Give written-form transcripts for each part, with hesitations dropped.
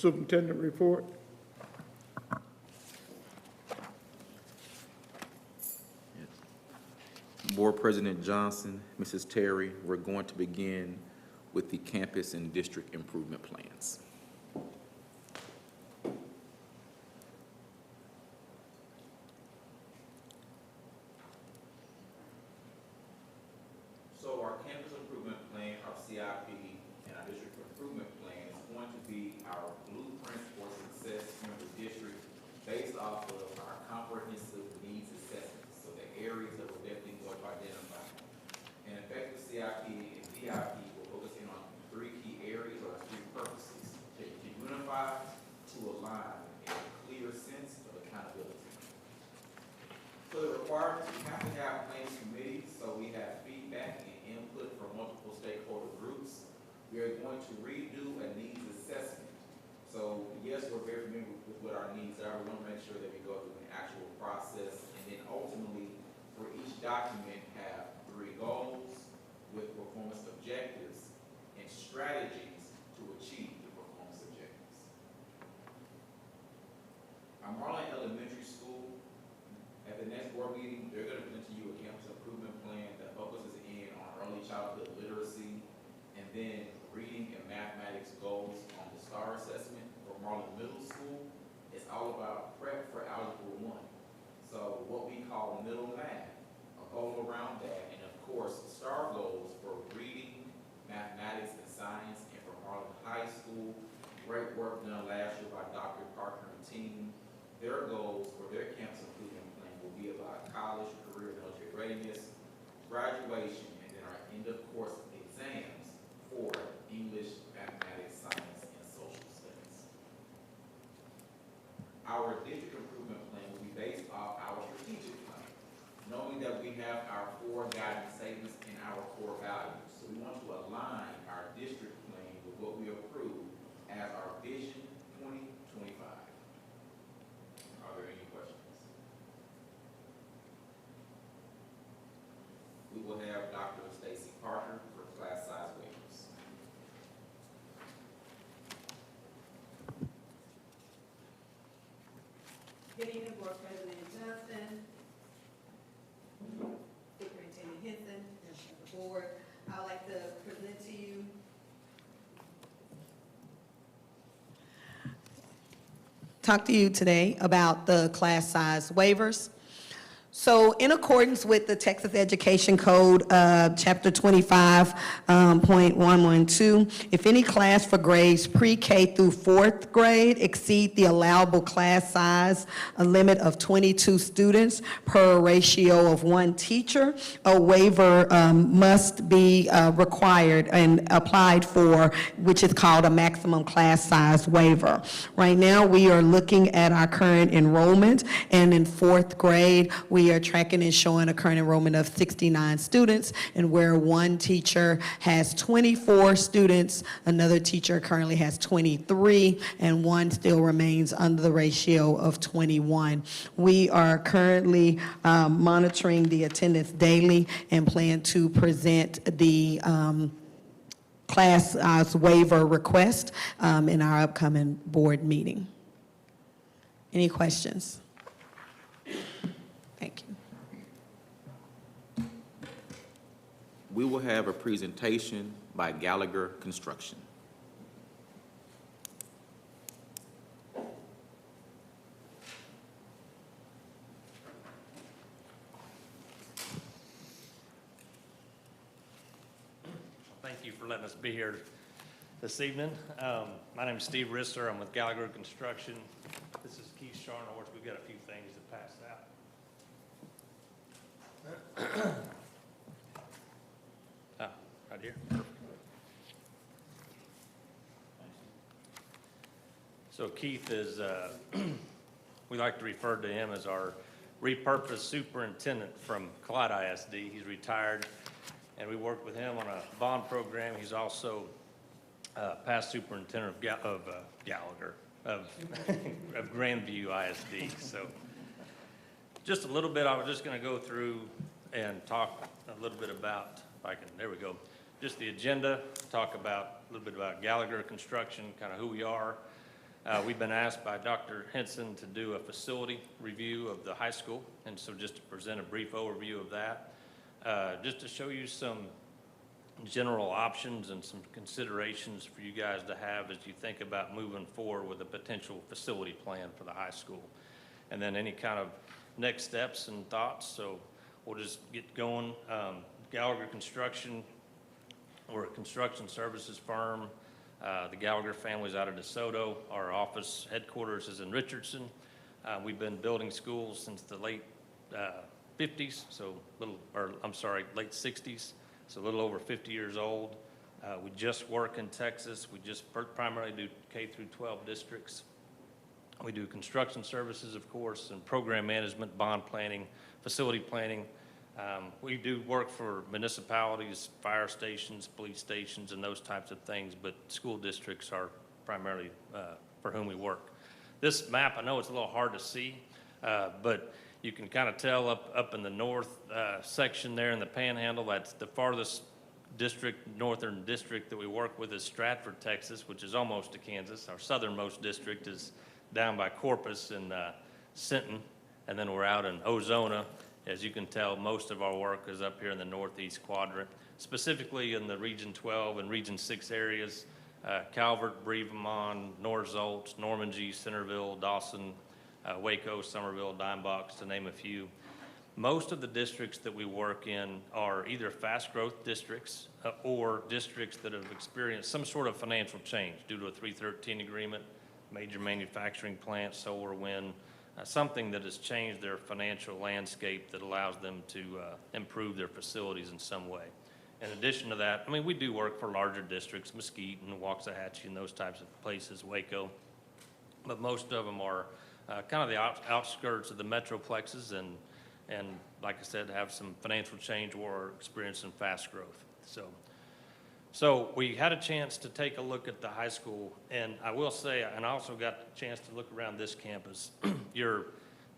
Superintendent report. Board President Johnson, Mrs. Terry, we're going to begin with the campus and district improvement plans. So our campus improvement plan, our CIP, and our district improvement plan is going to be our blueprint for success in the district based off of our comprehensive needs assessment. So the areas that we're definitely going to identify. And effective CIP and DIP will focus in on three key areas or three purposes: to unify, to align, and a clear sense of accountability. So the required, we have to have planning committees, so we have feedback and input from multiple stakeholder groups. We are going to redo a needs assessment. So yes, we're very familiar with what our needs are. We want to make sure that we go through an actual process, and then ultimately, for each document, have 3 goals with performance objectives and strategies to achieve the performance objectives. Our Marlin Elementary School, at the next board meeting, they're going to present to you a campus improvement plan that focuses in on early childhood literacy, and then reading and mathematics goals on the STAR assessment. For Marlin Middle School, it's all about prep for Algebra 1. So what we call middle math, a goal around that, and of course, STAR goals for reading, mathematics, and science. And for Marlin High School, great work done last year by Dr. Parker and team. Their goals for their campus improvement plan will be about college, career, military readiness, graduation, and then our end of course exams for English, mathematics, science, and social studies. Our district improvement plan will be based off our strategic plan, knowing that we have our 4 guiding statements and our core values. So we want to align our district plan with what we approve as our Vision 2025. Are there any questions? We will have Dr. Stacy Parker for class size waivers. Good evening, Board President Johnson, Superintendent Henson, members of the board. I would like to present to you today about the class size waivers. So in accordance with the Texas Education Code, Chapter 25.112, if any class for grades pre-K through 4th grade exceed the allowable class size, a limit of 22 students per ratio of 1 teacher, a waiver must be required and applied for, which is called a maximum class size waiver. Right now, we are looking at our current enrollment, and in 4th grade, we are tracking and showing a current enrollment of 69 students, and where 1 teacher has 24 students, another teacher currently has 23, and 1 still remains under the ratio of 21. We are currently monitoring the attendance daily and plan to present the class waiver request in our upcoming board meeting. Any questions? Thank you. We will have a presentation by Gallagher Construction. Thank you for letting us be here this evening. My name is Steve Risser. I'm with Gallagher Construction. This is Keith Sharnhorst. We've got a few things to pass out. Right here. So Keith is, we like to refer to him as our repurposed superintendent from Clyde ISD. He's retired, and we worked with him on a bond program. He's also past superintendent of Gallagher, of Grandview ISD. So just a little bit, I was just going to go through and talk a little bit about, if I can, there we go, just the agenda, talk about a little bit about Gallagher Construction, kind of who we are, We've been asked by Dr. Henson to do a facility review of the high school, and so just to present a brief overview of that, just to show you some general options and some considerations for you guys to have as you think about moving forward with a potential facility plan for the high school. And then any kind of next steps and thoughts. So we'll just get going. Gallagher Construction, we're a construction services firm. The Gallagher family's out of DeSoto. Our office headquarters is in Richardson. We've been building schools since the late 50s, late 60s, so a little over 50 years old. We just work in Texas. We just primarily do K through 12 districts. We do construction services, of course, and program management, bond planning, facility planning. We do work for municipalities, fire stations, police stations, and those types of things, but school districts are primarily for whom we work. This map, I know it's a little hard to see, but you can kind of tell up in the north section there in the Panhandle, that's the farthest district, northern district that we work with is Stratford, Texas, which is almost to Kansas. Our southernmost district is down by Corpus and Sinton, and then we're out in Ozona. As you can tell, most of our work is up here in the northeast quadrant, specifically in the Region 12 and Region 6 areas, Calvert, Brevemont, North-Zoltz, Normandy, Centerville, Dawson, Waco, Somerville, Dimebox, to name a few. Most of the districts that we work in are either fast growth districts or districts that have experienced some sort of financial change due to a 313 agreement, major manufacturing plants, solar, wind, something that has changed their financial landscape that allows them to improve their facilities in some way. In addition to that, I mean, we do work for larger districts, Mesquite and Waxahachie and those types of places, Waco, but most of them are kind of the outskirts of the metroplexes and like I said, have some financial change or experiencing fast growth. So we had a chance to take a look at the high school, and I will say, and I also got a chance to look around this campus. Your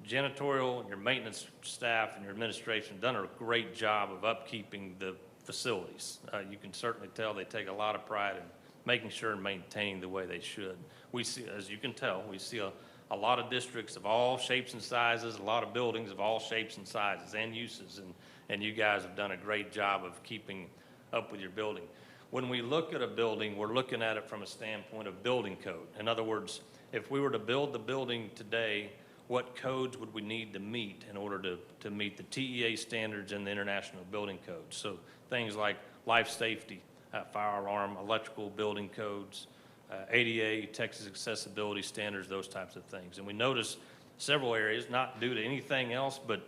janitorial, your maintenance staff, and your administration done a great job of upkeeping the facilities. You can certainly tell they take a lot of pride in making sure and maintaining the way they should. We see, as you can tell, we see a lot of districts of all shapes and sizes, a lot of buildings of all shapes and sizes and uses, and you guys have done a great job of keeping up with your building. When we look at a building, we're looking at it from a standpoint of building code. In other words, if we were to build the building today, what codes would we need to meet in order to meet the TEA standards and the International Building Codes? So things like life safety, fire alarm, electrical building codes, ADA, Texas accessibility standards, those types of things. And we notice several areas, not due to anything else, but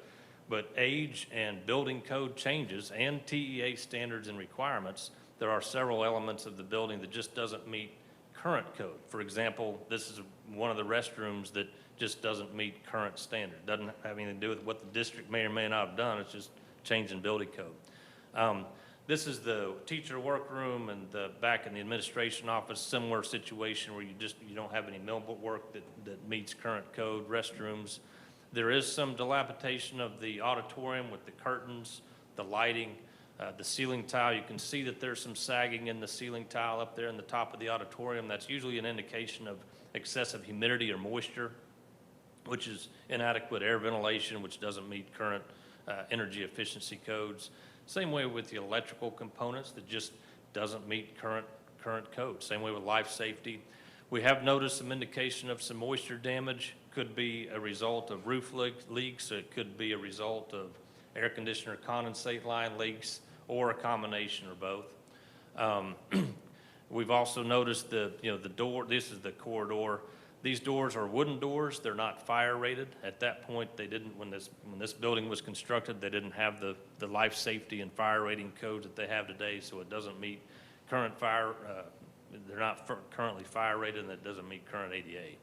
age and building code changes and TEA standards and requirements. There are several elements of the building that just doesn't meet current code. For example, this is one of the restrooms that just doesn't meet current standard. Doesn't have anything to do with what the district may or may not have done. It's just changing building code. This is the teacher workroom, and back in the administration office, similar situation where you don't have any millwork work that meets current code. Restrooms. There is some dilapidation of the auditorium with the curtains, the lighting, the ceiling tile. You can see that there's some sagging in the ceiling tile up there in the top of the auditorium. That's usually an indication of excessive humidity or moisture, which is inadequate air ventilation, which doesn't meet current energy efficiency codes. Same way with the electrical components that just doesn't meet current code. Same way with life safety. We have noticed some indication of some moisture damage. Could be a result of roof leaks. It could be a result of air conditioner condensate line leaks, or a combination or both. We've also noticed the door. This is the corridor. These doors are wooden doors. They're not fire rated. At that point, they didn't, when this building was constructed, they didn't have the life safety and fire rating codes that they have today, so it doesn't meet current fire, they're not currently fire rated, and it doesn't meet current ADA.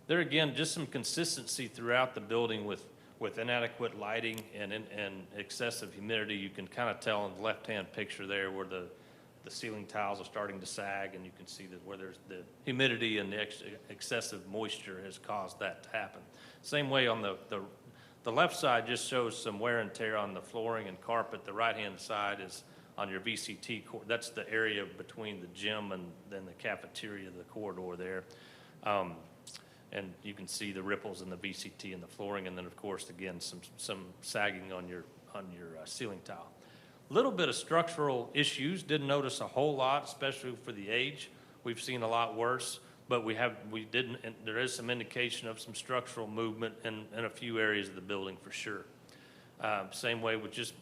There again, just some consistency throughout the building with inadequate lighting and excessive humidity. You can kind of tell in the left-hand picture there where the ceiling tiles are starting to sag, and you can see that where there's the humidity and the excessive moisture has caused that to happen. Same way on the left side just shows some wear and tear on the flooring and carpet. The right-hand side is on your VCT. That's the area between the gym and then the cafeteria, the corridor there. And you can see the ripples in the VCT and the flooring, and then of course, again, some sagging on your ceiling tile. Little bit of structural issues, didn't notice a whole lot, especially for the age. We've seen a lot worse, but there is some indication of some structural movement in a few areas of the building for sure. Same way with just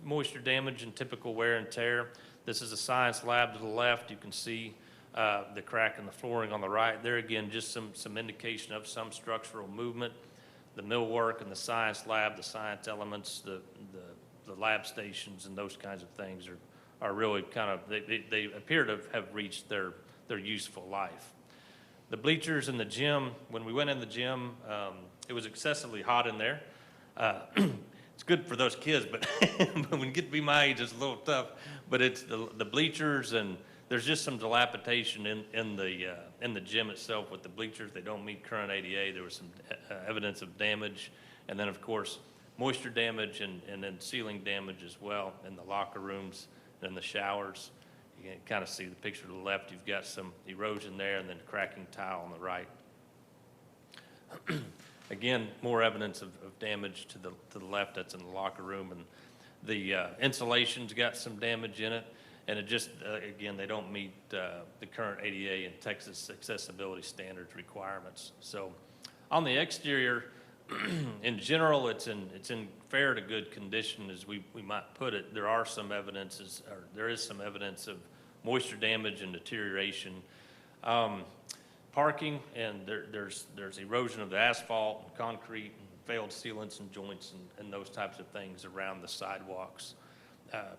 moisture damage and typical wear and tear. This is a science lab to the left. You can see the crack in the flooring on the right. There again, just some indication of some structural movement. The millwork and the science lab, the science elements, the lab stations and those kinds of things are really kind of, they appear to have reached their useful life. The bleachers in the gym, when we went in the gym, it was excessively hot in there. It's good for those kids, but when you get to be my age, it's a little tough. But it's the bleachers, and there's just some dilapidation in the gym itself with the bleachers. They don't meet current ADA. There was some evidence of damage, and then of course moisture damage and then ceiling damage as well in the locker rooms and the showers. You can kind of see the picture to the left. You've got some erosion there, and then cracking tile on the right. Again, more evidence of damage to the left. That's in the locker room, and the insulation's got some damage in it, and it just again, they don't meet the current ADA and Texas accessibility standards requirements. So on the exterior, in general, it's in fair to good condition, as we might put it. There is some evidence of moisture damage and deterioration. Parking, and there's erosion of the asphalt and concrete and failed sealants and joints and those types of things around the sidewalks.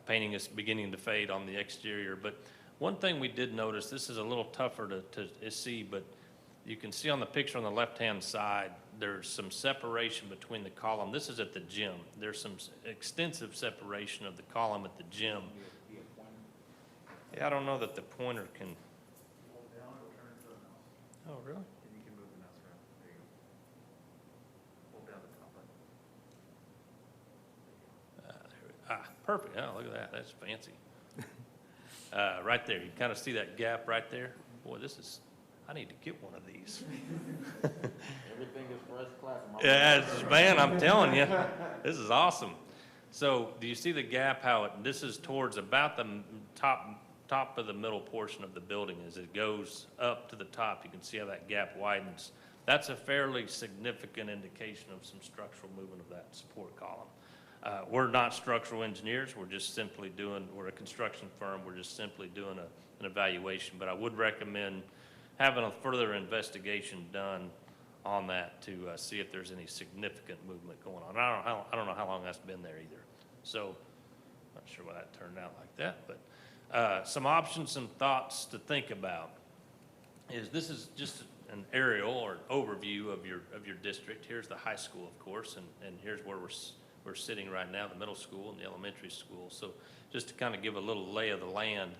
Painting is beginning to fade on the exterior. But one thing we did notice, this is a little tougher to see, but you can see on the picture on the left-hand side, there's some separation between the column. This is at the gym. There's some extensive separation of the column at the gym. Yeah, I don't know that the pointer can. Hold down, it'll turn into a mouse. Oh, really? And you can move the mouse around. There you go. Hold down the top button. Perfect. Oh, look at that. That's fancy. Right there. You kind of see that gap right there. Boy, I need to get one of these. Everything is first class. Yeah, man, I'm telling you, this is awesome. So do you see the gap, this is towards about the top of the middle portion of the building. As it goes up to the top, you can see how that gap widens. That's a fairly significant indication of some structural movement of that support column. We're not structural engineers. We're a construction firm. We're just simply doing an evaluation. But I would recommend having a further investigation done on that to see if there's any significant movement going on. I don't know how long that's been there either. So not sure why that turned out like that, but some options, some thoughts to think about is this is just an aerial or an overview of your district. Here's the high school, of course, and here's where we're sitting right now, the middle school and the elementary school. So just to kind of give a little lay of the land,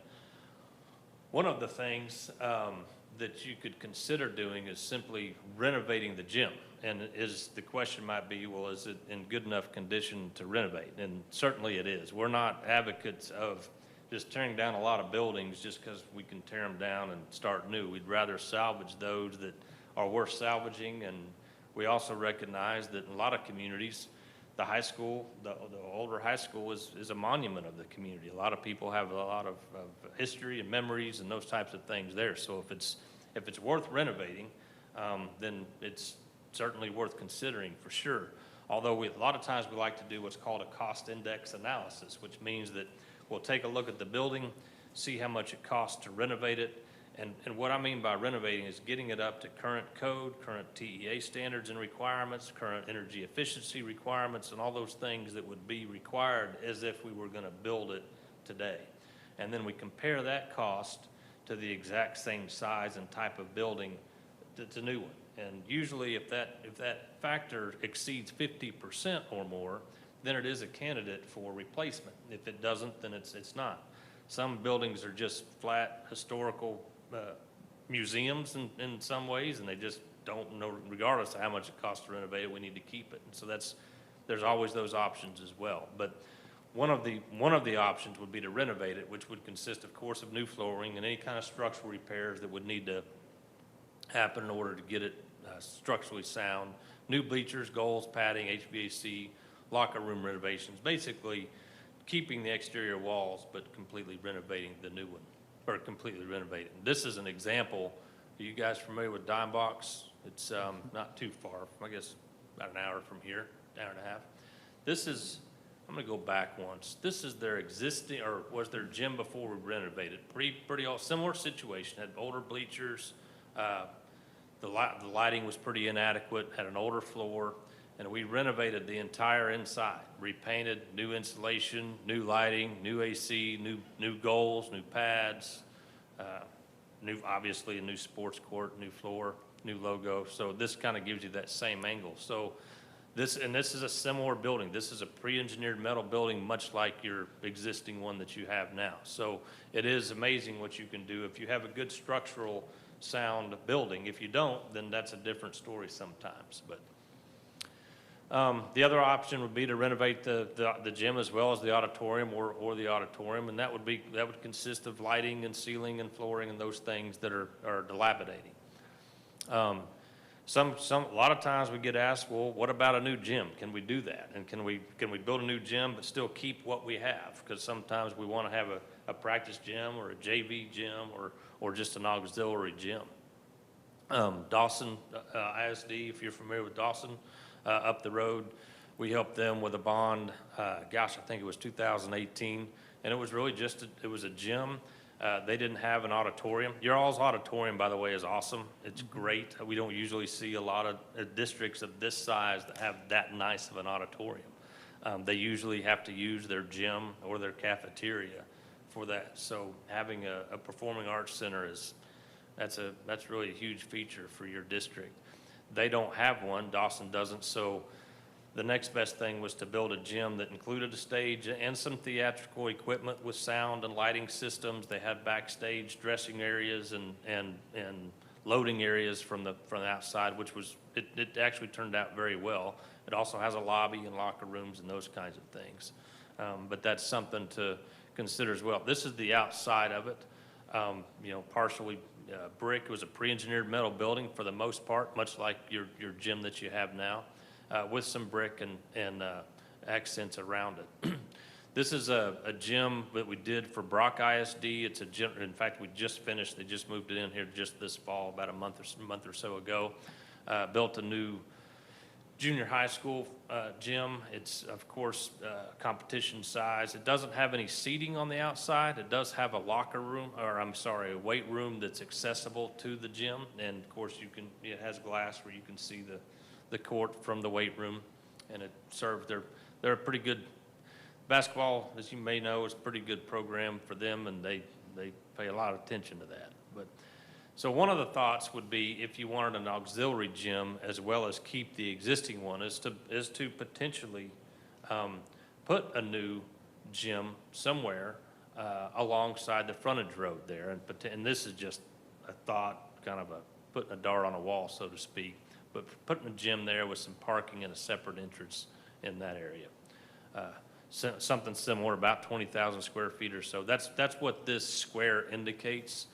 one of the things that you could consider doing is simply renovating the gym. And the question might be, well, is it in good enough condition to renovate? And certainly it is. We're not advocates of just tearing down a lot of buildings just because we can tear them down and start new. We'd rather salvage those that are worth salvaging. And we also recognize that in a lot of communities, the high school, the older high school is a monument of the community. A lot of people have a lot of history and memories and those types of things there. So if it's worth renovating, then it's certainly worth considering for sure. Although a lot of times we like to do what's called a cost index analysis, which means that we'll take a look at the building, see how much it costs to renovate it. And what I mean by renovating is getting it up to current code, current TEA standards and requirements, current energy efficiency requirements, and all those things that would be required as if we were going to build it today. And then we compare that cost to the exact same size and type of building that's a new one. And usually if that factor exceeds 50% or more, then it is a candidate for replacement. If it doesn't, then it's not. Some buildings are just flat historical museums in some ways, and they just don't know, regardless of how much it costs to renovate it, we need to keep it. And so there's always those options as well. But one of the options would be to renovate it, which would consist, of course, of new flooring and any kind of structural repairs that would need to happen in order to get it structurally sound. New bleachers, goals, padding, HVAC, locker room renovations, basically keeping the exterior walls but completely renovating the new one, or completely renovating. This is an example. Are you guys familiar with Dime Box? It's not too far, I guess about an hour from here, hour and a half. This is, I'm gonna go back once. This is their existing, or was their gym before we renovated. Pretty all similar situation, had older bleachers, the lighting was pretty inadequate, had an older floor, and we renovated the entire inside, repainted, new insulation, new lighting, new AC, new goals, new pads, obviously a new sports court, new floor, new logo. So this kind of gives you that same angle. So this is a similar building. This is a pre-engineered metal building, much like your existing one that you have now. So it is amazing what you can do if you have a good structural sound building. If you don't, then that's a different story sometimes. But the other option would be to renovate the gym as well as the auditorium or the auditorium, and that would consist of lighting and ceiling and flooring and those things that are dilapidating. A lot of times we get asked, well, what about a new gym? Can we do that? And can we build a new gym but still keep what we have? Because sometimes we want to have a practice gym or a JV gym or just an auxiliary gym. Dawson ISD, if you're familiar with Dawson, up the road, we helped them with a bond, gosh, I think it was 2018, and it was really just, it was a gym. They didn't have an auditorium. Your all's auditorium, by the way, is awesome. It's great. We don't usually see a lot of districts of this size that have that nice of an auditorium. They usually have to use their gym or their cafeteria for that. So having a performing arts center that's really a huge feature for your district. They don't have one, Dawson doesn't, so the next best thing was to build a gym that included a stage and some theatrical equipment with sound and lighting systems. They had backstage dressing areas and loading areas from the outside, which was, it actually turned out very well. It also has a lobby and locker rooms and those kinds of things. But that's something to consider as well. This is the outside of it, partially brick. It was a pre-engineered metal building for the most part, much like your gym that you have now, with some brick and accents around it. This is a gym that we did for Brock ISD. It's a gym, in fact, we just finished, they just moved it in here just this fall, about a month or so ago. Built a new junior high school gym. It's, of course, competition size. It doesn't have any seating on the outside. It does have a locker room, or I'm sorry, a weight room that's accessible to the gym. And of course, it has glass where you can see the court from the weight room. And it serves, they're a pretty good, basketball, as you may know, is a pretty good program for them, and they pay a lot of attention to that. But so one of the thoughts would be, if you wanted an auxiliary gym as well as keep the existing one, is to potentially put a new gym somewhere alongside the frontage road there. And this is just a thought, kind of putting a dart on a wall, so to speak, but putting a gym there with some parking and a separate entrance in that area. Something similar, about 20,000 square feet or so. That's what this square indicates.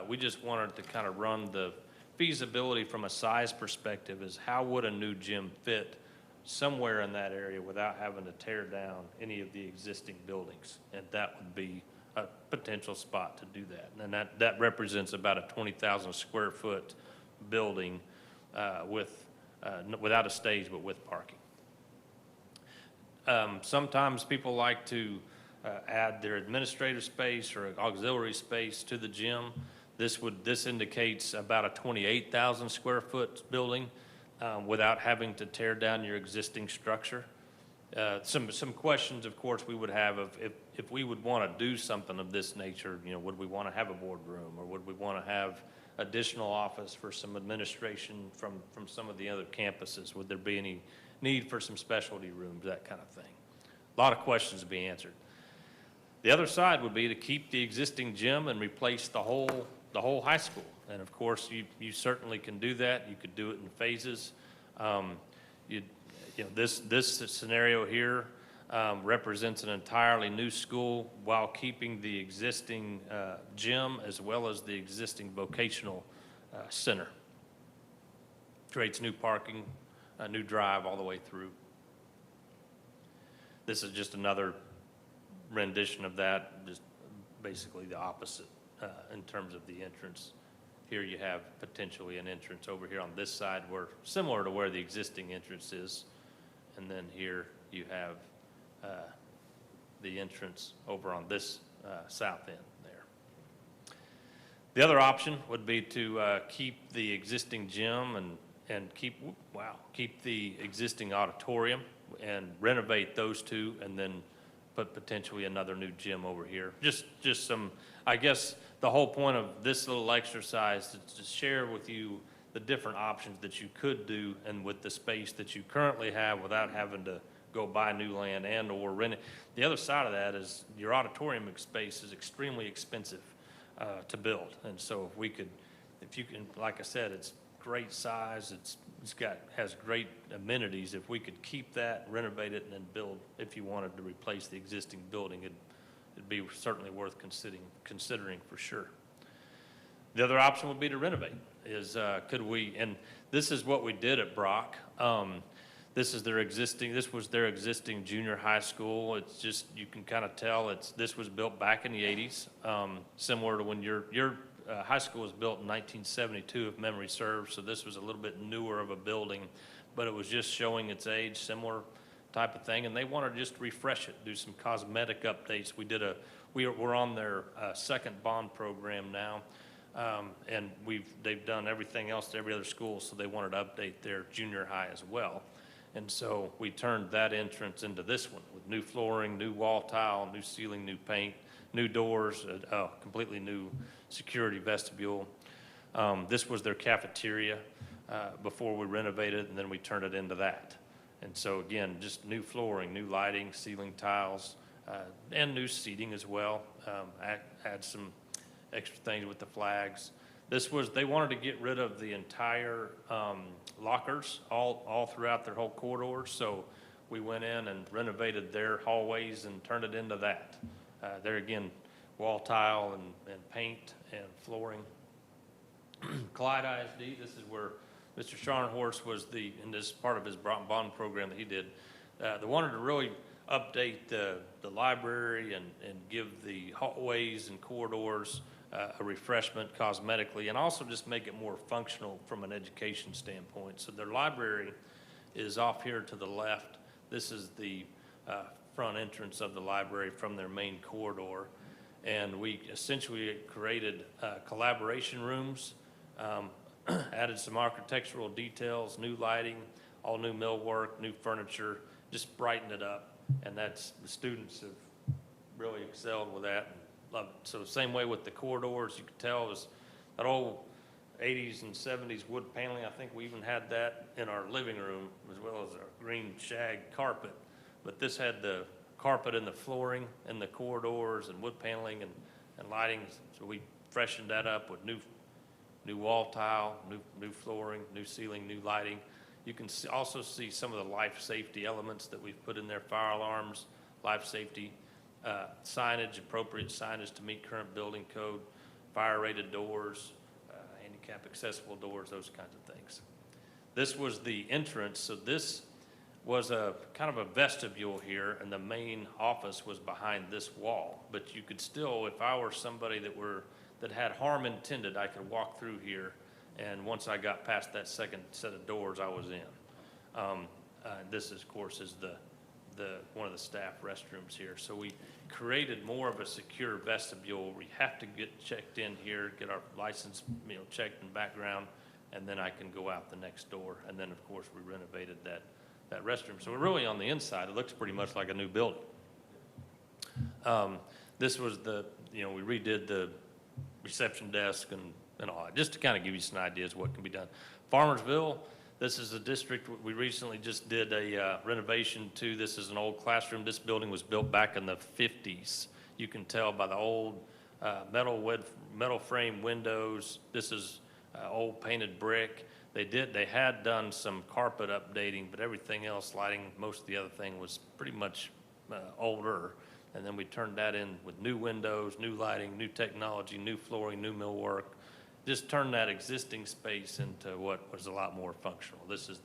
We just wanted to kind of run the feasibility from a size perspective, is how would a new gym fit somewhere in that area without having to tear down any of the existing buildings? And that would be a potential spot to do that. And that represents about a 20,000 square foot building without a stage but with parking. Sometimes people like to add their administrative space or auxiliary space to the gym. This indicates about a 28,000 square foot building without having to tear down your existing structure. Some questions, of course, we would have if we would want to do something of this nature. Would we want to have a boardroom, or would we want to have additional office for some administration from some of the other campuses? Would there be any need for some specialty rooms, that kind of thing? A lot of questions to be answered. The other side would be to keep the existing gym and replace the whole high school. And of course, you certainly can do that. You could do it in phases. This scenario here represents an entirely new school while keeping the existing gym as well as the existing vocational center creates new parking, a new drive all the way through. This is just another rendition of that, just basically the opposite in terms of the entrance. Here you have potentially an entrance over here on this side where, similar to where the existing entrance is. And then here you have the entrance over on this south end there. The other option would be to keep the existing gym and keep the existing auditorium and renovate those two, and then put potentially another new gym over here. Just some, I guess the whole point of this little exercise is to share with you the different options that you could do and with the space that you currently have without having to go buy new land and or rent it. The other side of that is your auditorium space is extremely expensive to build. And so if you can, like I said, it's great size, has great amenities. If we could keep that, renovate it, and then build, if you wanted to replace the existing building, it'd be certainly worth considering for sure. The other option would be to renovate. And this is what we did at Brock. This was their existing junior high school. It's just, you can kind of tell this was built back in the 80s, similar to when your high school was built in 1972, if memory serves, so this was a little bit newer of a building, but it was just showing its age, similar type of thing, and they wanted to just refresh it, do some cosmetic updates. We're on their second bond program now, and they've done everything else to every other school, so they wanted to update their junior high as well. And so we turned that entrance into this one with new flooring, new wall tile, new ceiling, new paint, new doors, completely new security vestibule. This was their cafeteria before we renovated, and then we turned it into that. And so again, just new flooring, new lighting, ceiling tiles, and new seating as well. Add some extra things with the flags. They wanted to get rid of the entire lockers all throughout their whole corridors. So we went in and renovated their hallways and turned it into that. There again, wall tile and paint and flooring. Clyde ISD, this is where Mr. Scharnhorst was in this part of his bond program that he did. They wanted to really update the library and give the hallways and corridors a refreshment cosmetically, and also just make it more functional from an education standpoint. So their library is off here to the left. This is the front entrance of the library from their main corridor. And we essentially created collaboration rooms, added some architectural details, new lighting, all new millwork, new furniture, just brightened it up. And the students have really excelled with that and loved it. So the same way with the corridors, you could tell, was that old 80s and 70s wood paneling. I think we even had that in our living room, as well as our green shag carpet. But this had the carpet in the flooring and the corridors and wood paneling and lighting. So we freshened that up with new wall tile, new flooring, new ceiling, new lighting. You can also see some of the life safety elements that we've put in there: fire alarms, life safety, signage, appropriate signage to meet current building code, fire rated doors, handicap accessible doors, those kinds of things. This was the entrance. So this was a kind of a vestibule here, and the main office was behind this wall. But you could still, if I were somebody that had harm intended, I could walk through here, and once I got past that second set of doors, I was in. This, of course, is one of the staff restrooms here. So we created more of a secure vestibule. We have to get checked in here, get our license, checked in background, and then I can go out the next door. And then, of course, we renovated that restroom. So we're really on the inside. It looks pretty much like a new building. This was we redid the reception desk and all that, just to kind of give you some ideas of what can be done. Farmersville, this is a district we recently just did a renovation to. This is an old classroom. This building was built back in the 50s. You can tell by the old metal frame windows. This is old painted brick. They had done some carpet updating, but everything else, lighting, most of the other thing was pretty much older. And then we turned that in with new windows, new lighting, new technology, new flooring, new millwork, just turn that existing space into what was a lot more functional. This is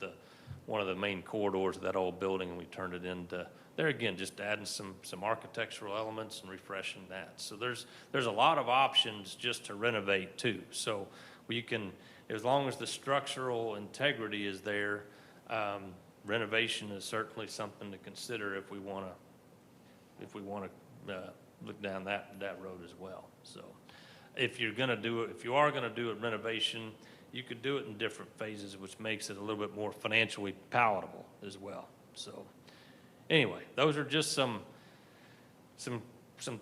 one of the main corridors of that old building, and we turned it into, there again, just adding some architectural elements and refreshing that. So there's a lot of options just to renovate too. So you can, as long as the structural integrity is there, renovation is certainly something to consider if we want to look down that road as well. So if you are gonna do a renovation, you could do it in different phases, which makes it a little bit more financially palatable as well. So anyway, those are just some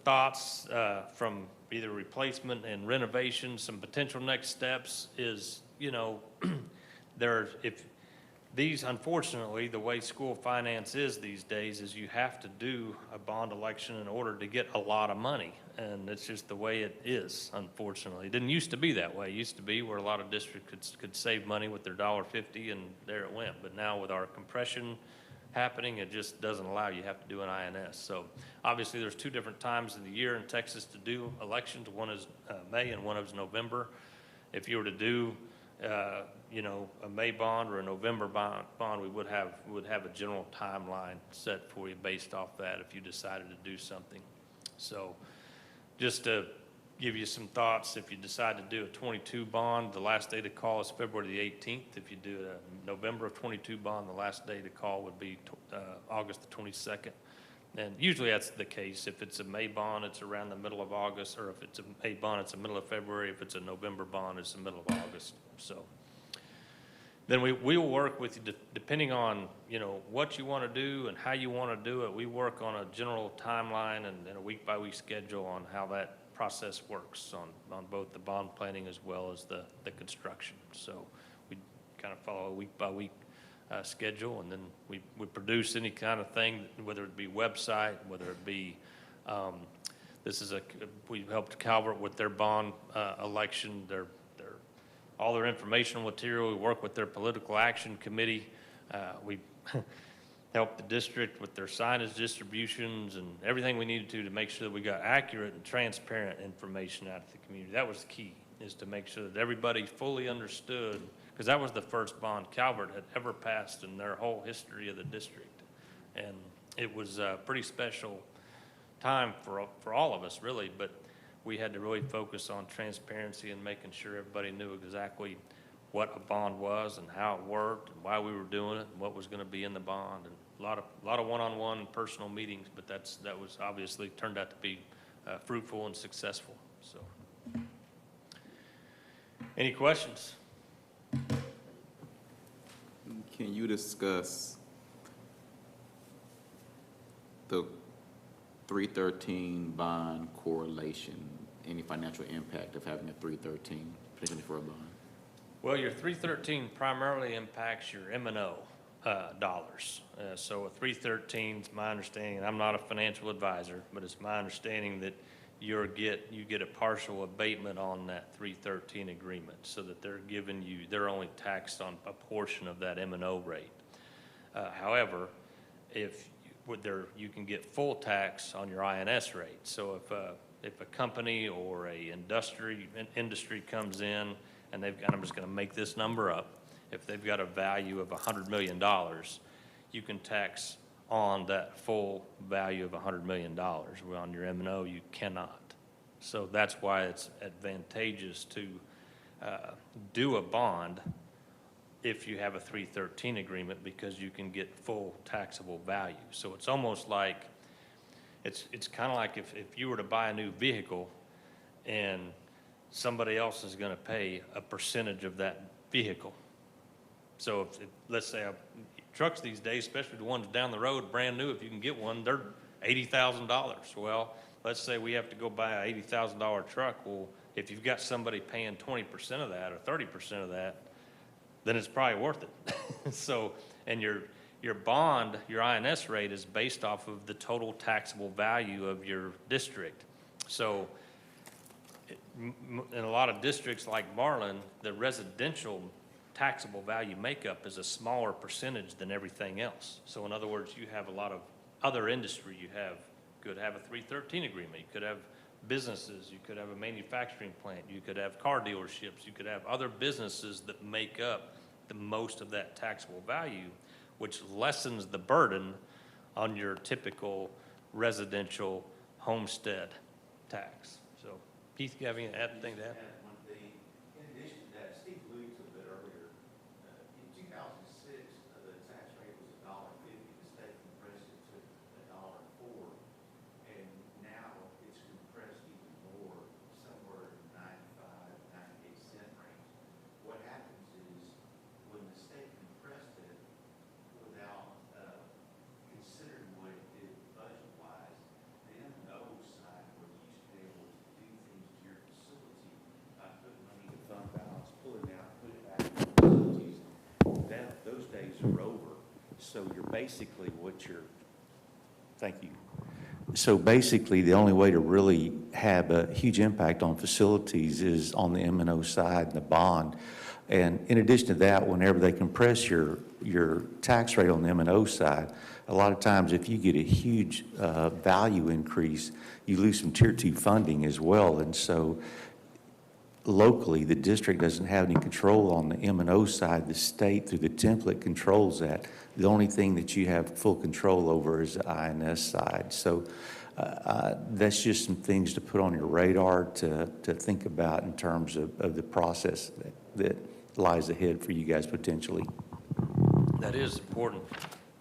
thoughts from either replacement and renovation. Some potential next steps is, unfortunately, the way school finance is these days is you have to do a bond election in order to get a lot of money. And it's just the way it is, unfortunately. It didn't used to be that way. It used to be where a lot of districts could save money with their $1.50 and there it went. But now with our compression happening, it just doesn't allow you. You have to do an INS. So obviously there's two different times of the year in Texas to do elections. One is May and one is November. If you were to do a May bond or a November bond, we would have a general timeline set for you based off that if you decided to do something. So just to give you some thoughts, if you decide to do a 22 bond, the last day to call is February the 18th. If you do a November of 22 bond, the last day to call would be August the 22nd. And usually that's the case. If it's a May bond, it's around the middle of August, or if it's a May bond, it's the middle of February. If it's a November bond, it's the middle of August. So then we will work with you depending on, what you want to do and how you want to do it. We work on a general timeline and a week-by-week schedule on how that process works on both the bond planning as well as the construction. So we kind of follow a week-by-week schedule, and then we produce any kind of thing, whether it be website, whether it be, we helped Calvert with their bond election, all their informational material. We work with their political action committee. We help the district with their signage distributions and everything we needed to make sure that we got accurate and transparent information out to the community. That was the key, is to make sure that everybody fully understood, because that was the first bond Calvert had ever passed in their whole history of the district. And it was a pretty special time for all of us, really, but we had to really focus on transparency and making sure everybody knew exactly what a bond was and how it worked and why we were doing it and what was going to be in the bond, and a lot of one-on-one personal meetings. But that was obviously turned out to be fruitful and successful. So, any questions? Can you discuss the 313 bond correlation, any financial impact of having a 313, particularly for a bond? Well, your 313 primarily impacts your M&O dollars. So a 313 is my understanding, and I'm not a financial advisor, but it's my understanding that you get a partial abatement on that 313 agreement, so that they're only taxed on a portion of that M&O rate. However, you can get full tax on your INS rate. So if a company or a industry comes in and I'm just going to make this number up, if they've got a value of $100 million, you can tax on that full value of $100 million. Well, on your M&O, you cannot. So that's why it's advantageous to do a bond if you have a 313 agreement, because you can get full taxable value. So it's almost like, it's kind of like if you were to buy a new vehicle and somebody else is going to pay a percentage of that vehicle. So if let's say trucks these days, especially the ones down the road, brand new, if you can get one, they're $80,000. Well, let's say we have to go buy a $80,000 truck. Well, if you've got somebody paying 20% of that or 30% of that, then it's probably worth it. So, and your bond, your INS rate is based off of the total taxable value of your district. So in a lot of districts like Marlin, the residential taxable value makeup is a smaller percentage than everything else. So in other words, you have a lot of other industry. You could have a 313 agreement. You could have businesses, you could have a manufacturing plant, you could have car dealerships, you could have other businesses that make up the most of that taxable value, which lessens the burden on your typical residential homestead tax. So Keith, you have anything to add? One thing, in addition to that, Steve alluded to a bit earlier, in 2006, the tax rate was $1.50, the state compressed it to $1.04, and now it's compressed even more, somewhere in the 95, 98 cent range. What happens is, when the state compressed it without considering what it did budget-wise, the M&O side, where you used to be able to do things to your facility, put money in fund balance, pull it out, put it back in facilities, those days are over. So you're basically thank you. So basically, the only way to really have a huge impact on facilities is on the M&O side and the bond. And in addition to that, whenever they compress your tax rate on the M&O side, a lot of times if you get a huge value increase, you lose some Tier 2 funding as well. And so locally, the district doesn't have any control on the M&O side. The state, through the template, controls that. The only thing that you have full control over is the INS side. So that's just some things to put on your radar to think about in terms of the process that lies ahead for you guys potentially. That is important.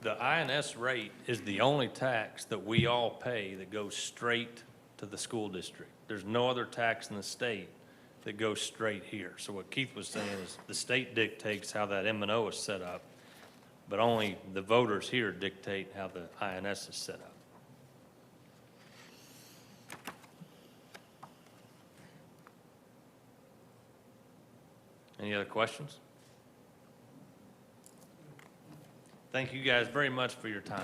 The INS rate is the only tax that we all pay that goes straight to the school district. There's no other tax in the state that goes straight here. So what Keith was saying is the state dictates how that M&O is set up, but only the voters here dictate how the INS is set up. Any other questions? Thank you guys very much for your time.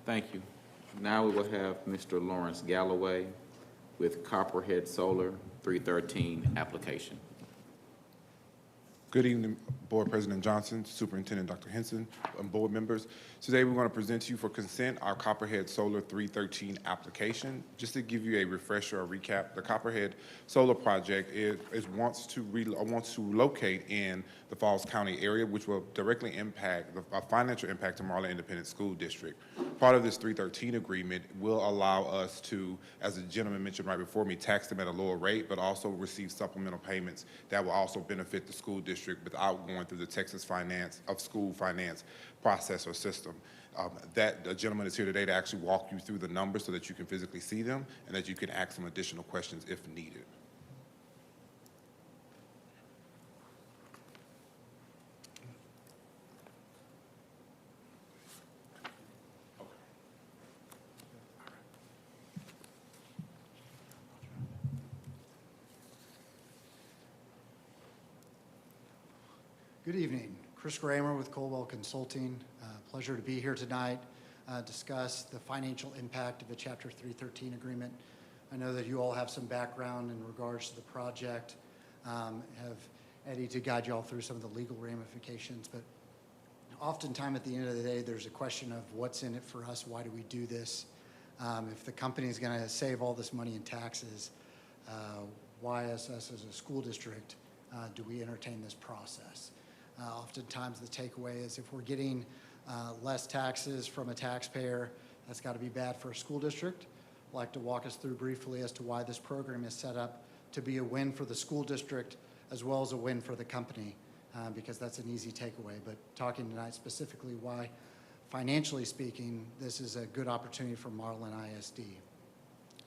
Thank you. Now we will have Mr. Lawrence Galloway with Copperhead Solar 313 application. Good evening, Board President Johnson, Superintendent Dr. Henson, and board members. Today we're going to present to you for consent our Copperhead Solar 313 application. Just to give you a refresher or recap, the Copperhead Solar project wants to locate in the Falls County area, which will directly impact a financial impact to Marlin Independent School District. Part of this 313 agreement will allow us to, as the gentleman mentioned right before me, tax them at a lower rate, but also receive supplemental payments that will also benefit the school district without going through the Texas school finance process or system. The gentleman is here today to actually walk you through the numbers so that you can physically see them and that you can ask some additional questions if needed. Good evening. Chris Kramer with Colwell Consulting. Pleasure to be here tonight, discuss the financial impact of the Chapter 313 agreement. I know that you all have some background in regards to the project, have Eddie to guide you all through some of the legal ramifications, but oftentimes at the end of the day, there's a question of what's in it for us, why do we do this? If the company is going to save all this money in taxes, why us as a school district do we entertain this process? Oftentimes the takeaway is if we're getting less taxes from a taxpayer, that's got to be bad for a school district. I'd like to walk us through briefly as to why this program is set up to be a win for the school district as well as a win for the company, because that's an easy takeaway. But talking tonight specifically why, financially speaking, this is a good opportunity for Marlin ISD.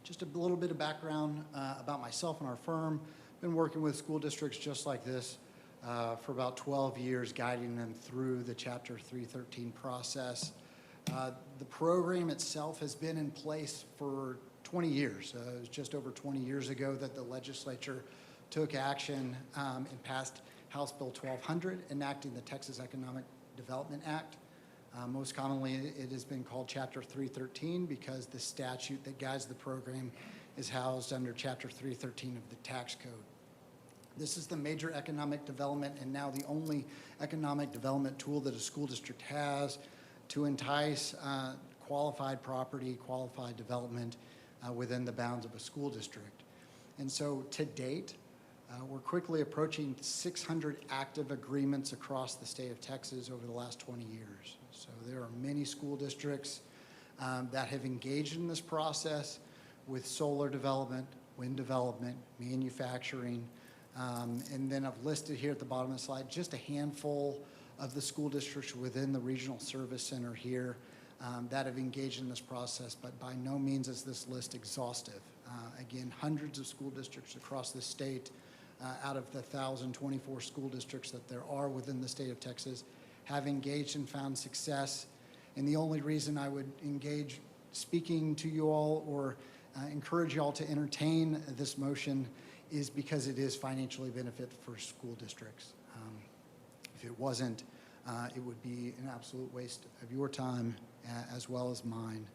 Just a little bit of background about myself and our firm. Been working with school districts just like this for about 12 years, guiding them through the Chapter 313 process. The program itself has been in place for 20 years. It was just over 20 years ago that the legislature took action and passed House Bill 1200, enacting the Texas Economic Development Act. Most commonly, it has been called Chapter 313 because the statute that guides the program is housed under Chapter 313 of the tax code. This is the major economic development and now the only economic development tool that a school district has to entice qualified property, qualified development within the bounds of a school district. And so to date, we're quickly approaching 600 active agreements across the state of Texas over the last 20 years. So there are many school districts that have engaged in this process with solar development, wind development, manufacturing, and then I've listed here at the bottom of the slide just a handful of the school districts within the regional service center here that have engaged in this process, but by no means is this list exhaustive. Again, hundreds of school districts across the state out of the 1,024 school districts that there are within the state of Texas have engaged and found success. And the only reason I would engage speaking to you all or encourage you all to entertain this motion is because it is financially benefit for school districts. If it wasn't, it would be an absolute waste of your time as well as mine.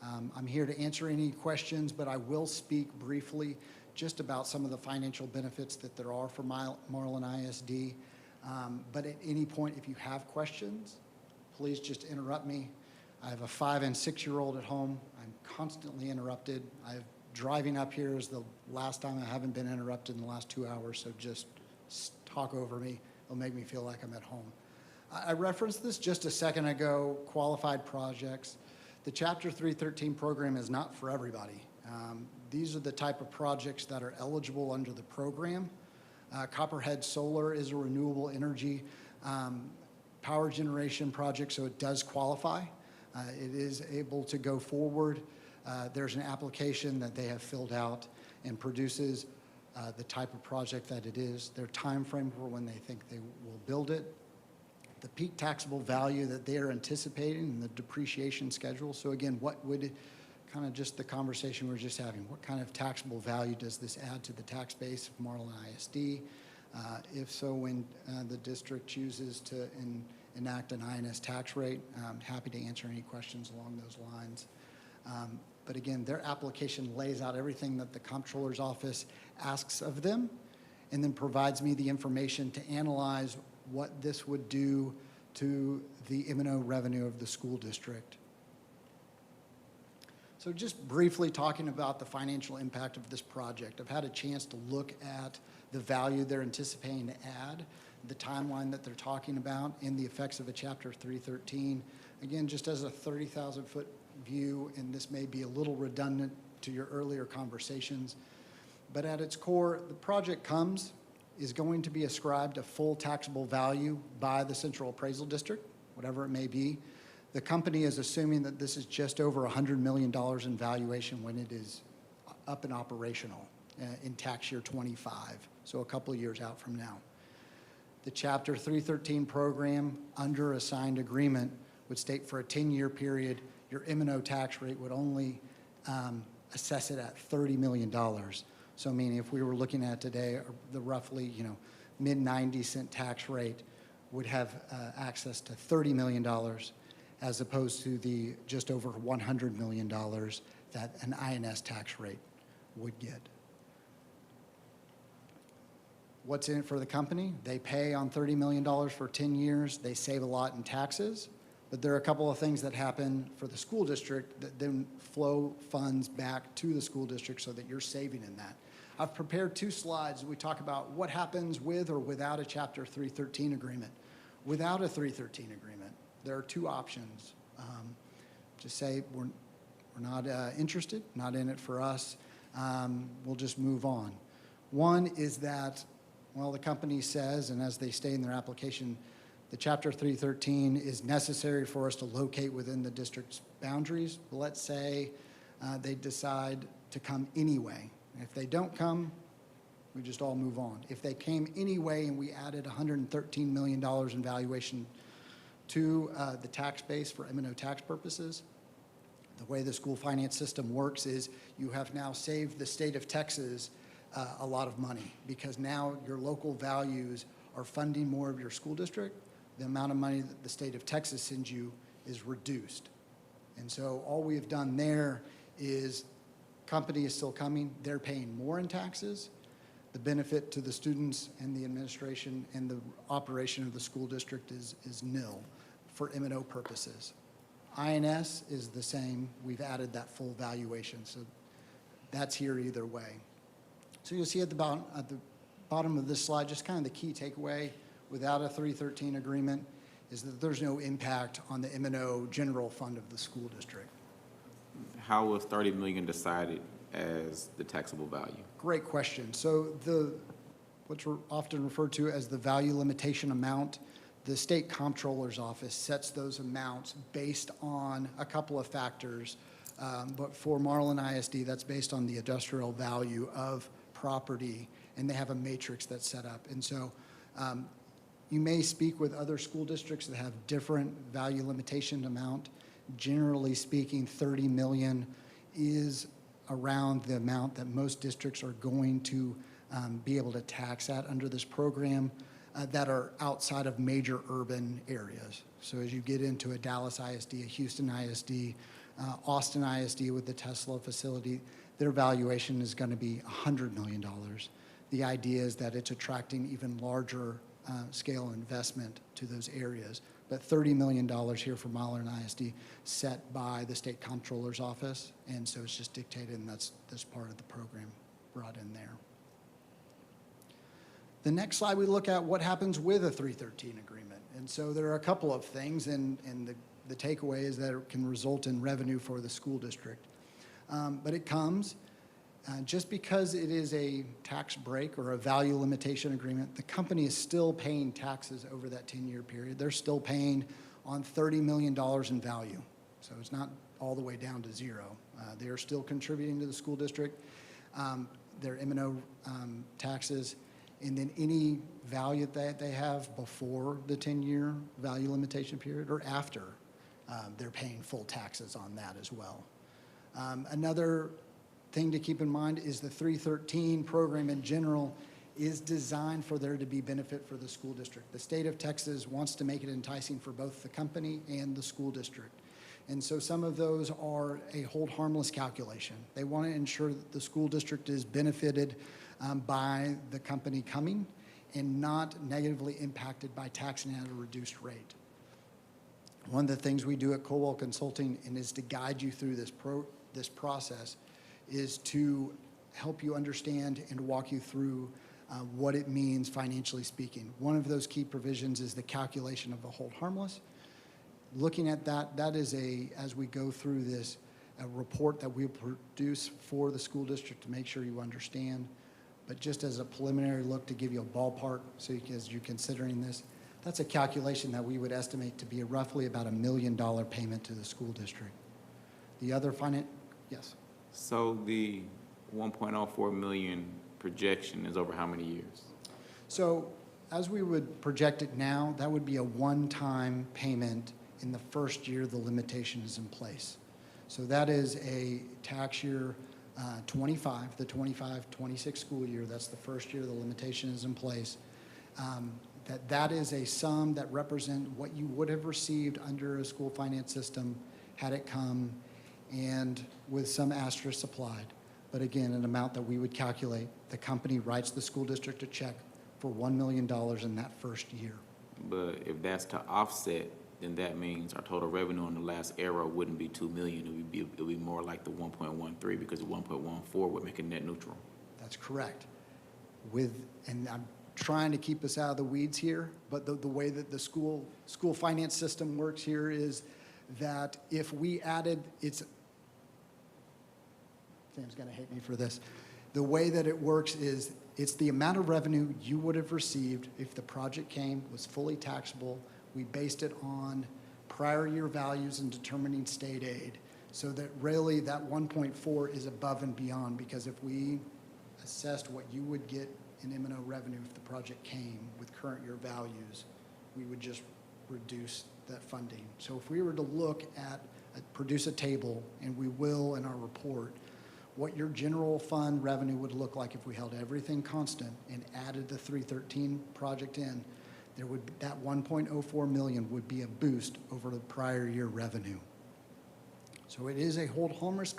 I'm here to answer any questions, but I will speak briefly just about some of the financial benefits that there are for Marlin ISD. But at any point, if you have questions, please just interrupt me. I have a 5- and 6-year-old at home. I'm constantly interrupted. Driving up here is the last time I haven't been interrupted in the last 2 hours, so just talk over me. It'll make me feel like I'm at home. I referenced this just a second ago, qualified projects. The Chapter 313 program is not for everybody. These are the type of projects that are eligible under the program. Copperhead Solar is a renewable energy power generation project, so it does qualify. It is able to go forward. There's an application that they have filled out and produces the type of project that it is, their time frame for when they think they will build it, the peak taxable value that they are anticipating, and the depreciation schedule. So again, what would, kind of just the conversation we were just having, what kind of taxable value does this add to the tax base of Marlin ISD? If so, when the district chooses to enact an INS tax rate, I'm happy to answer any questions along those lines. But again, their application lays out everything that the comptroller's office asks of them and then provides me the information to analyze what this would do to the M&O revenue of the school district. So just briefly talking about the financial impact of this project, I've had a chance to look at the value they're anticipating to add, the timeline that they're talking about, and the effects of a Chapter 313. Again, just as a 30,000-foot view, and this may be a little redundant to your earlier conversations, but at its core, the project is going to be ascribed a full taxable value by the Central Appraisal District, whatever it may be. The company is assuming that this is just over $100 million in valuation when it is up and operational in tax year 25, so a couple of years out from now. The Chapter 313 program under a signed agreement would state for a 10-year period, your M&O tax rate would only assess it at $30 million. So meaning if we were looking at today, the roughly, mid-90-cent tax rate would have access to $30 million as opposed to the just over $100 million that an INS tax rate would get. What's in it for the company? They pay on $30 million for 10 years. They save a lot in taxes. But there are a couple of things that happen for the school district that then flow funds back to the school district so that you're saving in that. I've prepared 2 slides. We talk about what happens with or without a Chapter 313 agreement. Without a 313 agreement, there are 2 options. Just say we're not interested, not in it for us. We'll just move on. One is that, well, the company says, and as they state in their application, the Chapter 313 is necessary for us to locate within the district's boundaries. But let's say they decide to come anyway. If they don't come, we just all move on. If they came anyway and we added $113 million in valuation to the tax base for M&O tax purposes, the way the school finance system works is you have now saved the state of Texas a lot of money because now your local values are funding more of your school district. The amount of money that the state of Texas sends you is reduced. And so all we've done there is company is still coming. They're paying more in taxes. The benefit to the students and the administration and the operation of the school district is nil for M&O purposes. INS is the same. We've added that full valuation, so that's here either way. So you'll see at the bottom of this slide, just kind of the key takeaway without a 313 agreement is that there's no impact on the M&O general fund of the school district. How was 30 million decided as the taxable value? Great question. So what's often referred to as the value limitation amount, the state comptroller's office sets those amounts based on a couple of factors. But for Marlin ISD, that's based on the industrial value of property, and they have a matrix that's set up. And so you may speak with other school districts that have different value limitation amount. Generally speaking, 30 million is around the amount that most districts are going to be able to tax at under this program that are outside of major urban areas. So as you get into a Dallas ISD, a Houston ISD, Austin ISD with the Tesla facility, their valuation is going to be $100 million. The idea is that it's attracting even larger scale investment to those areas. But $30 million here for Marlin ISD set by the state comptroller's office, and so it's just dictated, and that's part of the program brought in there. The next slide, we look at what happens with a 313 agreement. And so there are a couple of things, and the takeaway is that it can result in revenue for the school district. But it comes, just because it is a tax break or a value limitation agreement, the company is still paying taxes over that 10-year period. They're still paying on $30 million in value. So it's not all the way down to zero. They are still contributing to the school district, their M&O taxes, and then any value that they have before the 10-year value limitation period or after, they're paying full taxes on that as well. Another thing to keep in mind is the 313 program in general is designed for there to be benefit for the school district. The state of Texas wants to make it enticing for both the company and the school district. And so some of those are a hold harmless calculation. They want to ensure that the school district is benefited by the company coming and not negatively impacted by taxing at a reduced rate. One of the things we do at Colwell Consulting and is to guide you through this process is to help you understand and walk you through what it means financially speaking. One of those key provisions is the calculation of the hold harmless. Looking at that is as we go through this, a report that we produce for the school district to make sure you understand. But just as a preliminary look to give you a ballpark, so as you're considering this, that's a calculation that we would estimate to be roughly about $1 million payment to the school district. The other yes? So the 1.04 million projection is over how many years? So as we would project it now, that would be a one-time payment in the first year the limitation is in place. So that is a tax year 25, the 25-26 school year. That's the first year the limitation is in place. That is a sum that represents what you would have received under a school finance system had it come, and with some asterisk applied. But again, an amount that we would calculate. The company writes the school district a check for $1 million in that first year. But if that's to offset, then that means our total revenue on the last arrow wouldn't be 2 million. It would be more like the 1.13 because the 1.14 would make it net neutral. That's correct. And I'm trying to keep us out of the weeds here, but the way that the school finance system works here is that if we added, Sam's going to hate me for this. The way that it works is it's the amount of revenue you would have received if the project was fully taxable. We based it on prior year values in determining state aid, so that really that 1.4 is above and beyond, because if we assessed what you would get in M&O revenue if the project came with current year values, we would just reduce that funding. So if we were to look at, produce a table, and we will in our report, what your general fund revenue would look like if we held everything constant and added the 313 project in, that 1.04 million would be a boost over the prior year revenue. So it is a hold harmless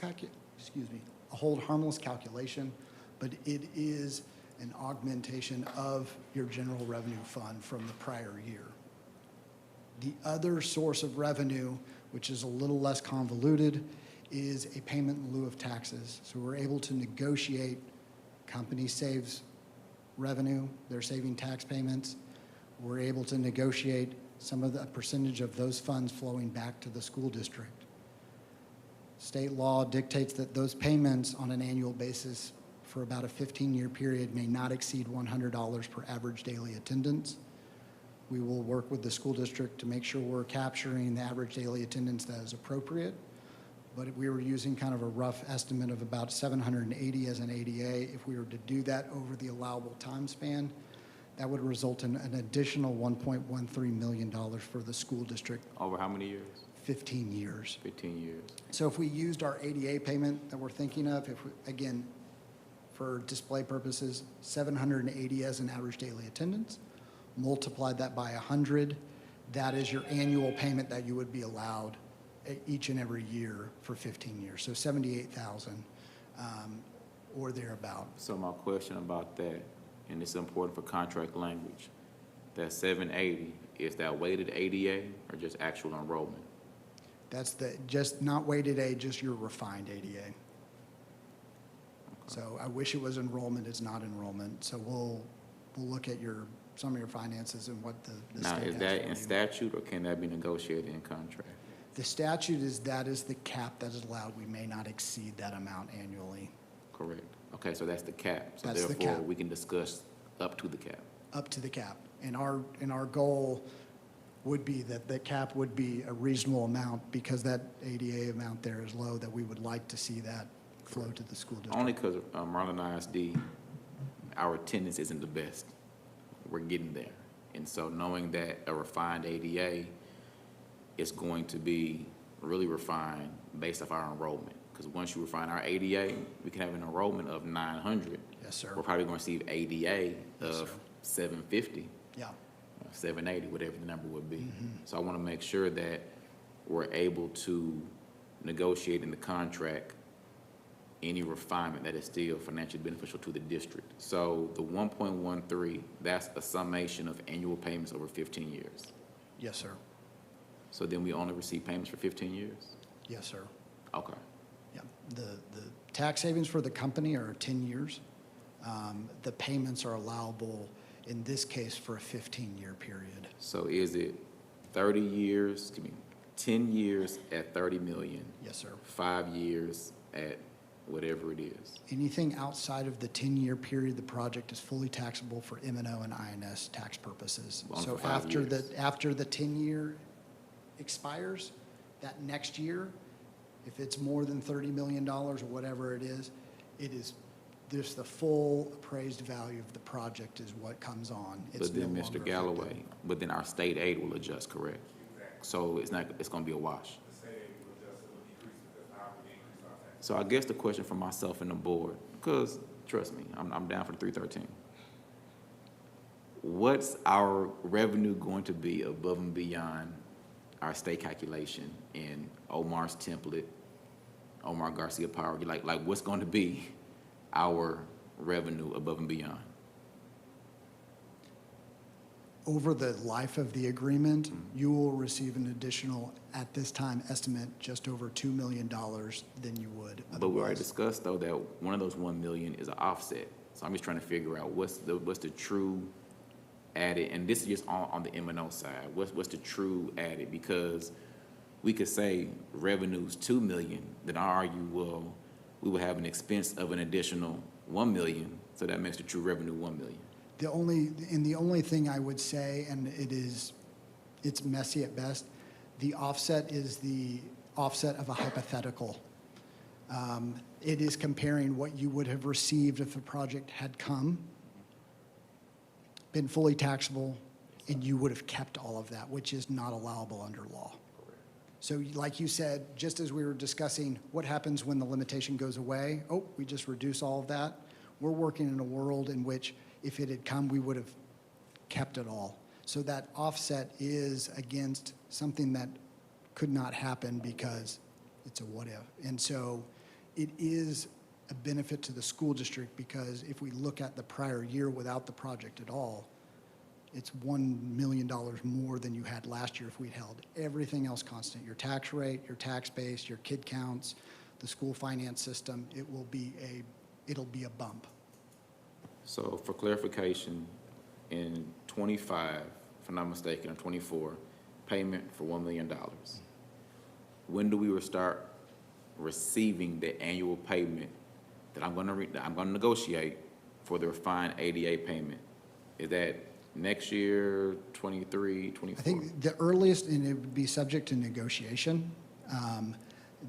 calculation, but it is an augmentation of your general revenue fund from the prior year. The other source of revenue which is a little less convoluted, is a payment in lieu of taxes. So we're able to negotiate, company saves revenue, they're saving tax payments. We're able to negotiate some of the percentage of those funds flowing back to the school district. State law dictates that those payments on an annual basis for about a 15-year period may not exceed $100 per average daily attendance. We will work with the school district to make sure we're capturing the average daily attendance that is appropriate. But we were using kind of a rough estimate of about 780 as an ADA. If we were to do that over the allowable time span, that would result in an additional $1.13 million for the school district, Over how many years? 15 years. 15 years. So if we used our ADA payment that we're thinking of, if we, again, for display purposes, 780 as an average daily attendance, multiplied that by 100, that is your annual payment that you would be allowed each and every year for 15 years. So 78,000 or thereabout. So my question about that, and it's important for contract language, that 780, is that weighted ADA or just actual enrollment? That's the, just not weighted A, just your refined ADA. So I wish it was enrollment, it's not enrollment. So we'll look at some of your finances and what the Now, state is has that for in you. statute or can that be negotiated in contract? The statute is that is the cap that is allowed. We may not exceed that amount annually, Correct. Okay, so that's the cap. So That's the therefore, cap. we can discuss up to the cap. up to the cap. And our goal would be that the cap would be a reasonable amount because that ADA amount there is low, that we would like to see that flow to the school district. Only because Maryland ISD, our attendance isn't the best. We're getting there. And so knowing that a refined ADA is going to be really refined based off our enrollment. Because once you refine our ADA, we can have an enrollment of 900. Yes, sir. We're probably going to receive ADA of 750, Yeah, 780, whatever the number would be. So I want to make sure that we're able to negotiate in the contract any refinement that is still financially beneficial to the district. So the 1.13, that's a summation of annual payments over 15 years. yes, sir. So then we only receive payments for 15 years? Yes, sir. Okay. Yeah, the tax savings for the company are 10 years. The payments are allowable, in this case, for a 15-year period. So is it 30 years, 10 years at 30 million, Yes, sir. 5 years at whatever it is? Anything outside of the 10-year period, the project is fully taxable for M&O and INS tax purposes. Only So for 5 years. after the 10-year expires, that next year, if it's more than $30 million or whatever it is, there's the full appraised value of the project is what comes on. It's But then, no Mr. longer Galloway, affected. but then our state aid will adjust, correct? So it's going to be a wash. So I guess the question for myself and the board, because trust me, I'm down for the 313. What's our revenue going to be above and beyond our state calculation in Omar's template, Omar Garcia Power? Like what's going to be our revenue above and beyond? Over the life of the agreement, you will receive an additional, at this time, estimate just over $2 million than you would But we already otherwise. discussed, though, that one of those 1 million is an offset. So I'm just trying to figure out what's the true added, and this is just on the M&O side. What's the true added? Because we could say revenue's 2 million, then I argue, well, we would have an expense of an additional 1 million, so that makes the true revenue 1 million. The only thing I would say, and it's messy at best, the offset is the offset of a hypothetical. It is comparing what you would have received if the project had been fully taxable, and you would have kept all of that, which is not allowable under law. So like you said, just as we were discussing what happens when the limitation goes away, we just reduce all of that. We're working in a world in which if it had come, we would have kept it all. So that offset is against something that could not happen because it's a what if. And so it is a benefit to the school district because if we look at the prior year without the project at all, it's $1 million more than you had last year if we'd held everything else constant. Your tax rate, your tax base, your kid counts, the school finance system, it'll be a bump. So for clarification, in 25, if I'm not mistaken, or 24, payment for $1 million. When do we start receiving the annual payment that I'm gonna negotiate for the refined ADA payment? Is that next year, 23, 24? I think the earliest, and it would be subject to negotiation,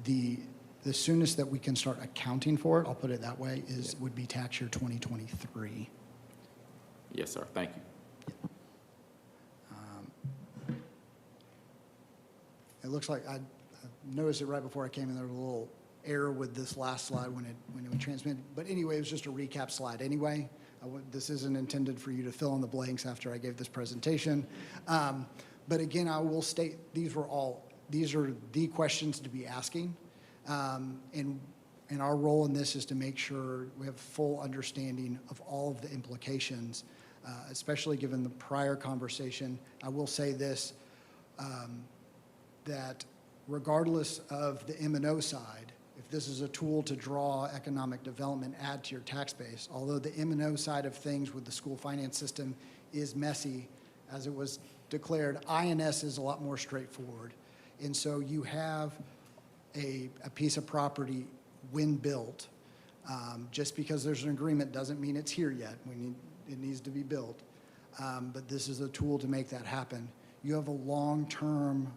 the soonest that we can start accounting for it, I'll put it that way, would be tax year 2023. Yes, sir. Thank you. It looks like I noticed it right before I came in. There was a little error with this last slide when it was transmitted. But anyway, it was just a recap slide anyway. This isn't intended for you to fill in the blanks after I gave this presentation. But again, I will state these are the questions to be asking. And our role in this is to make sure we have full understanding of all of the implications, especially given the prior conversation. I will say this, that regardless of the M&O side, if this is a tool to draw economic development, add to your tax base, although the M&O side of things with the school finance system is messy, as it was declared, INS is a lot more straightforward. And so you have a piece of property when built. Just because there's an agreement doesn't mean it's here yet. It needs to be built. But this is a tool to make that happen. You have a long-term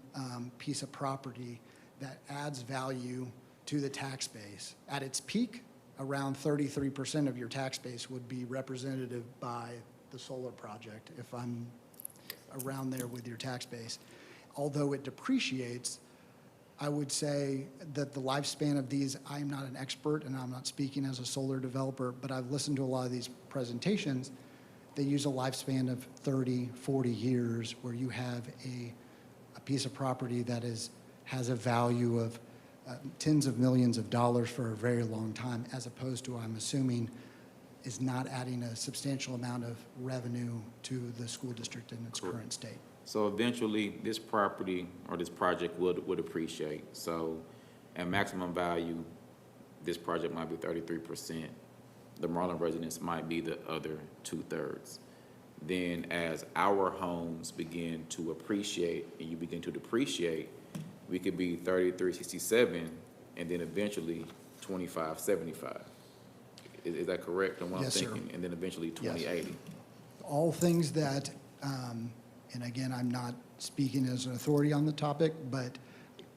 piece of property that adds value to the tax base. At its peak, around 33% of your tax base would be representative by the solar project, if I'm around there with your tax base. Although it depreciates, I would say that the lifespan of these, I'm not an expert and I'm not speaking as a solar developer, but I've listened to a lot of these presentations. They use a lifespan of 30, 40 years where you have a piece of property that has a value of tens of millions of dollars for a very long time, as opposed to, I'm assuming, is not adding a substantial amount of revenue to the school district in its current state. So eventually, this property or this project would appreciate. So at maximum value, this project might be 33%. The Marlin residents might be the other 2/3. Then as our homes begin to appreciate and you begin to depreciate, we could be 33.67 and then eventually 25.75. Is that correct on what Yes, I'm sir. thinking? And then eventually 20.80. All things that, and again, I'm not speaking as an authority on the topic, but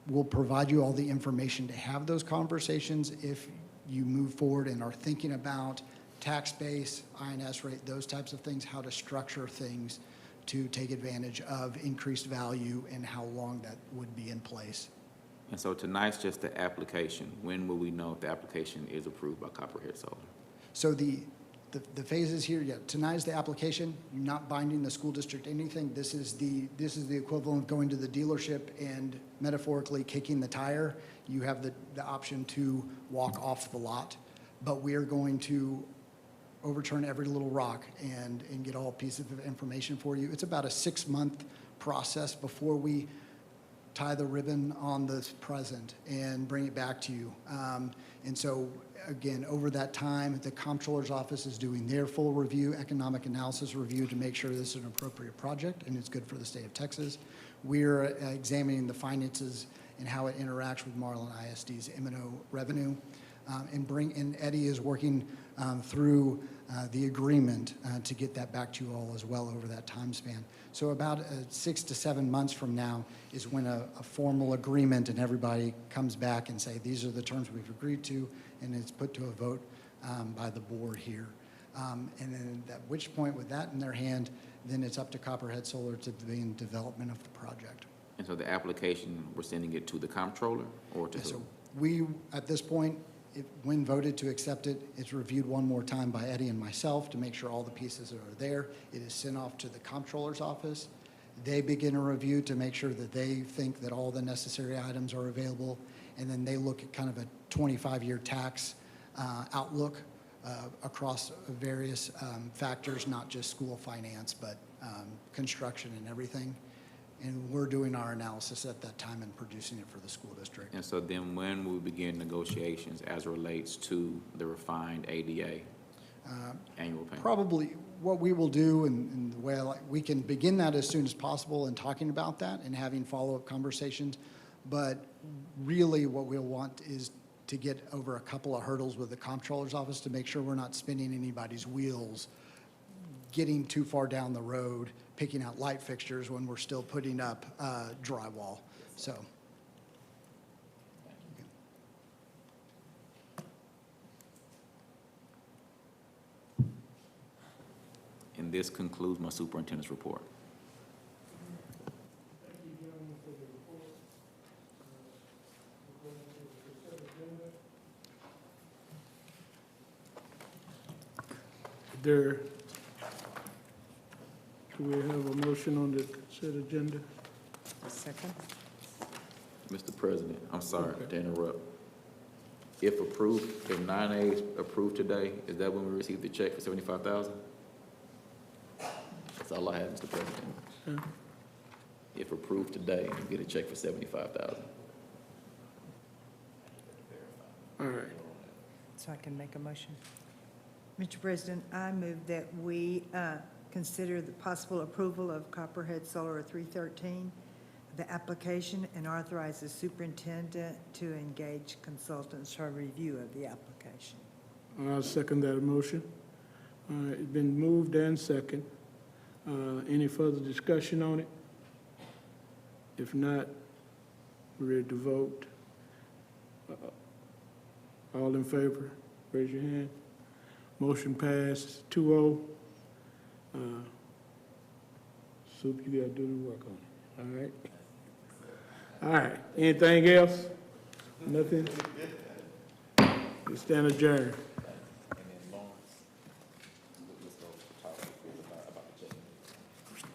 we'll provide you all the information to have those conversations if you move forward and are thinking about tax base, INS rate, those types of things, how to structure things to take advantage of increased value and how long that would be in place. And so tonight's just the application. When will we know if the application is approved by Copperhead Solar? So the phases here, yeah, tonight is the application. You're not binding the school district anything. This is the equivalent of going to the dealership and metaphorically kicking the tire. You have the option to walk off the lot, but we are going to overturn every little rock and get all pieces of information for you. It's about a 6-month process before we tie the ribbon on the present and bring it back to you. And so, again, over that time, the comptroller's office is doing their full review, economic analysis review, to make sure this is an appropriate project and it's good for the state of Texas. We're examining the finances and how it interacts with Marlin ISD's M&O revenue. And Eddie is working through the agreement to get that back to you all as well over that time span. So about 6 to 7 months from now is when a formal agreement and everybody comes back and say, these are the terms we've agreed to, and it's put to a vote by the board here. And then at which point, with that in their hand, then it's up to Copperhead Solar to begin development of the project. And so the application, we're sending it to the comptroller or to who? So we, at this point, when voted to accept it, it's reviewed one more time by Eddie and myself to make sure all the pieces are there. It is sent off to the comptroller's office. They begin a review to make sure that they think that all the necessary items are available, and then they look at kind of a 25-year tax outlook across various factors, not just school finance, but construction and everything. And we're doing our analysis at that time and producing it for the school district. And so then when will we begin negotiations as it relates to the refined ADA annual payment? Probably what we will do, and the way we can begin that as soon as possible and talking about that and having follow-up conversations. But really what we'll want is to get over a couple of hurdles with the comptroller's office to make sure we're not spinning anybody's wheels, getting too far down the road, picking out light fixtures when we're still putting up drywall. So. And this concludes my superintendent's report. Do we have a motion on the consent agenda? Second. Mr. President, I'm sorry to interrupt. If approved, if 9A is approved today, is that when we receive the check for $75,000? That's all I have, Mr. President. If approved today, we get a check for $75,000. All right. So I can make a motion. Mr. President, I move that we consider the possible approval of Copperhead Solar 313, the application, and authorize the superintendent to engage consultants for review of the application. I'll second that motion. It's been moved and second. Any further discussion on it? If not, we're ready to vote. All in favor, raise your hand. Motion passed 2-0. Soup, you gotta do the work on it, all right? All right, anything else? Nothing? We stand adjourned.